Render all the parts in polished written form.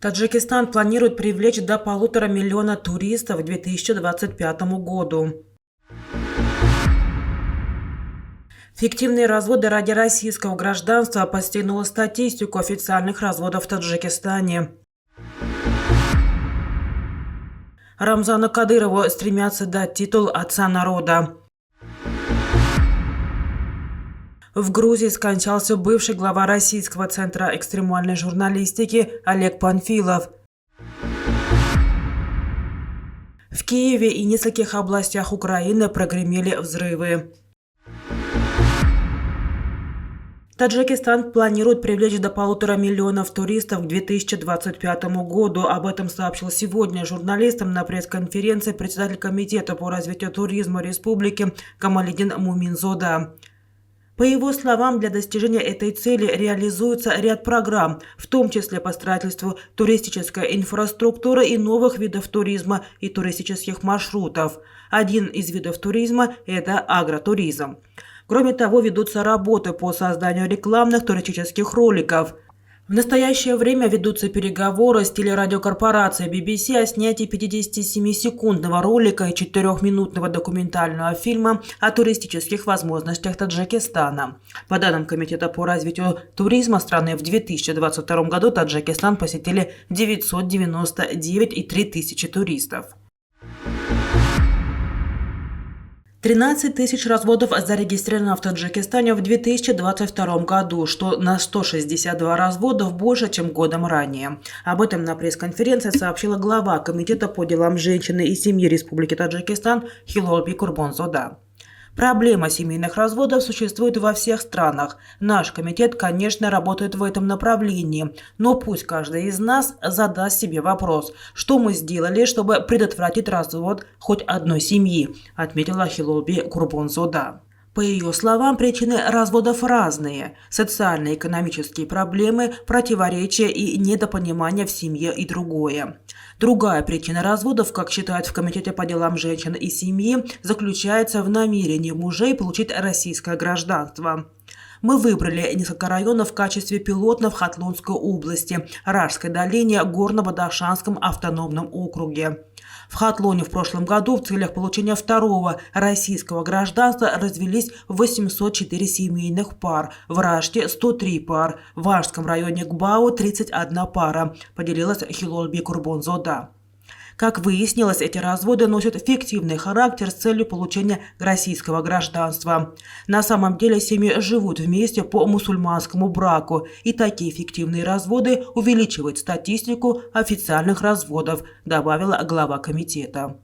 Таджикистан планирует привлечь до 1,5 миллиона туристов к 2025 году. Фиктивные разводы ради российского гражданства постигнула статистику официальных разводов в Таджикистане. Рамзану Кадырову стремятся дать титул «Отца народа». В Грузии скончался бывший глава Российского центра экстремальной журналистики Олег Панфилов. В Киеве и нескольких областях Украины прогремели взрывы. Таджикистан планирует привлечь до 1,5 миллиона туристов к 2025 году. Об этом сообщил сегодня журналистам на пресс-конференции председатель Комитета по развитию туризма республики Камалидин Муминзода. По его словам, для достижения этой цели реализуется ряд программ, в том числе по строительству туристической инфраструктуры и новых видов туризма и туристических маршрутов. Один из видов туризма – это агротуризм. Кроме того, ведутся работы по созданию рекламных туристических роликов. В настоящее время ведутся переговоры с телерадиокорпорацией BBC о снятии 57-секундного ролика и 4-минутного документального фильма о туристических возможностях Таджикистана. По данным Комитета по развитию туризма страны, в 2022 году Таджикистан посетили 999,3 тысячи туристов. 13 тысяч разводов зарегистрировано в Таджикистане в 2022 году, что на 162 разводов больше, чем годом ранее. Об этом на пресс-конференции сообщила глава Комитета по делам женщины и семьи Республики Таджикистан Хилолби Курбонзода. Проблема семейных разводов существует во всех странах. Наш комитет, конечно, работает в этом направлении, но пусть каждый из нас задаст себе вопрос, что мы сделали, чтобы предотвратить развод хоть одной семьи, отметила Хилолби Курбонзода. По ее словам, причины разводов разные – социально-экономические проблемы, противоречия и недопонимания в семье и другое. Другая причина разводов, как считают в Комитете по делам женщин и семьи, заключается в намерении мужей получить российское гражданство. Мы выбрали несколько районов в качестве пилотных в Хатлонской области, Рашской долине, Горно-Бадахшанском автономном округе. В Хатлоне в прошлом году в целях получения второго российского гражданства развелись 804 семейных пар, в Раште – 103 пар, в Ашском районе Гбао – 31 пара, поделилась Хилолби Курбонзода. Как выяснилось, эти разводы носят фиктивный характер с целью получения российского гражданства. На самом деле семьи живут вместе по мусульманскому браку, и такие фиктивные разводы увеличивают статистику официальных разводов, добавила глава комитета.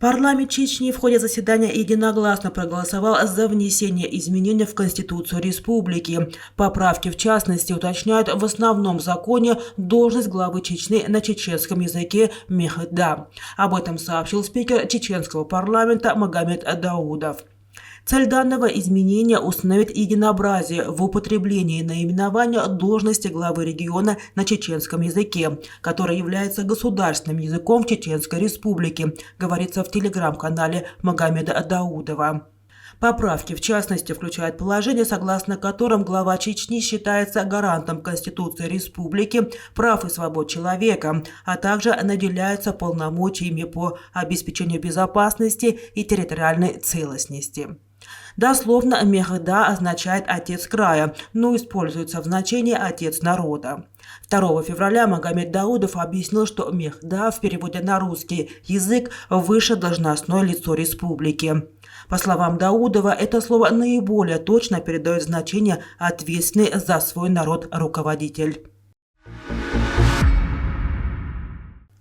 Парламент Чечни в ходе заседания единогласно проголосовал за внесение изменений в Конституцию республики. Поправки, в частности, уточняют в основном законе должность главы Чечни на чеченском языке Мехда. Об этом сообщил спикер чеченского парламента Магомед Даудов. Цель данного изменения – установить единообразие в употреблении наименования должности главы региона на чеченском языке, который является государственным языком в Чеченской республике, говорится в телеграм-канале Магомеда Даудова. Поправки, в частности, включают положение, согласно которым глава Чечни считается гарантом Конституции республики, прав и свобод человека, а также наделяется полномочиями по обеспечению безопасности и территориальной целостности. Дословно Мехда означает «отец края», но используется в значении «отец народа». 2 февраля Магомед Даудов объяснил, что Мехда в переводе на русский язык выше должностное лицо республики. По словам Даудова, это слово наиболее точно передает значение «ответственный за свой народ руководитель».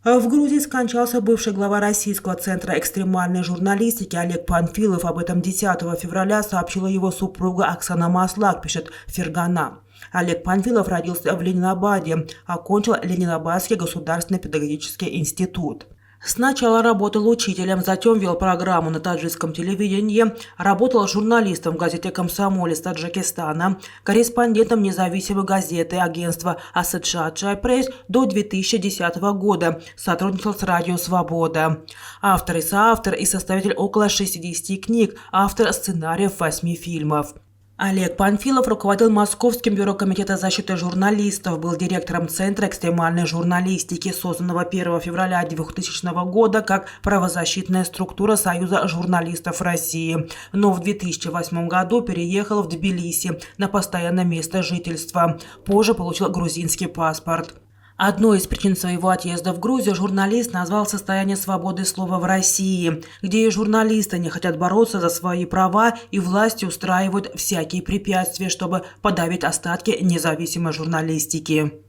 В Грузии скончался бывший глава Российского центра экстремальной журналистики Олег Панфилов. Об этом 10 февраля сообщила его супруга Оксана Маслак, пишет Фергана. Олег Панфилов родился в Ленинабаде, окончил Ленинабадский государственный педагогический институт. Сначала работал учителем, затем вел программу на таджикском телевидении, работал журналистом в газете «Комсомолец» Таджикистана, корреспондентом независимой газеты агентства «Ассоциация Пресс» до 2010 года, сотрудничал с «Радио Свобода». Автор и составитель около 60 книг, автор сценариев 8 фильмов. Олег Панфилов руководил Московским бюро Комитета защиты журналистов, был директором Центра экстремальной журналистики, созданного 1 февраля 2000 года как правозащитная структура Союза журналистов России, но в 2008 году переехал в Тбилиси на постоянное место жительства. Позже получил грузинский паспорт. Одной из причин своего отъезда в Грузию журналист назвал состояние свободы слова в России, где и журналисты не хотят бороться за свои права, и власти устраивают всякие препятствия, чтобы подавить остатки независимой журналистики.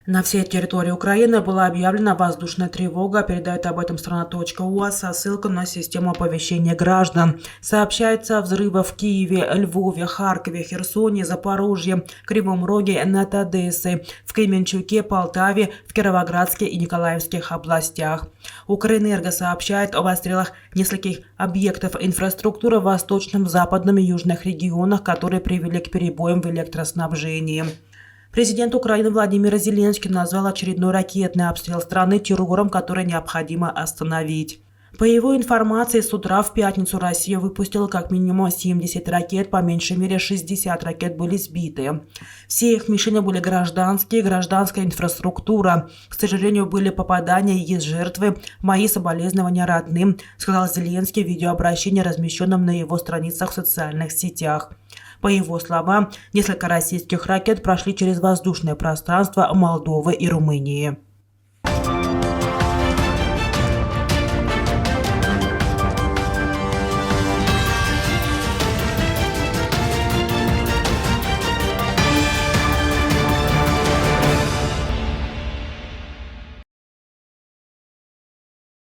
На всей территории Украины была объявлена воздушная тревога, передает об этом страна.уаз со ссылкой на систему оповещения граждан. Сообщается о взрывах в Киеве, Львове, Харькове, Херсоне, Запорожье, Кривом Роге над Одессой, в Кременчуке, Полтаве, в Кировоградской и Николаевских областях. Укрэнерго сообщает об обстрелах нескольких объектов инфраструктуры в восточном, западном и южных регионах, которые привели к перебоям в электроснабжении. Президент Украины Владимир Зеленский назвал очередной ракетный обстрел страны террором, который необходимо остановить. По его информации, с утра в пятницу Россия выпустила как минимум 70 ракет, по меньшей мере 60 ракет были сбиты. Все их мишени были гражданские, гражданская инфраструктура. К сожалению, были попадания и есть жертвы. Мои соболезнования родным, сказал Зеленский в видеообращении, размещенном на его страницах в социальных сетях. По его словам, несколько российских ракет прошли через воздушное пространство Молдовы и Румынии.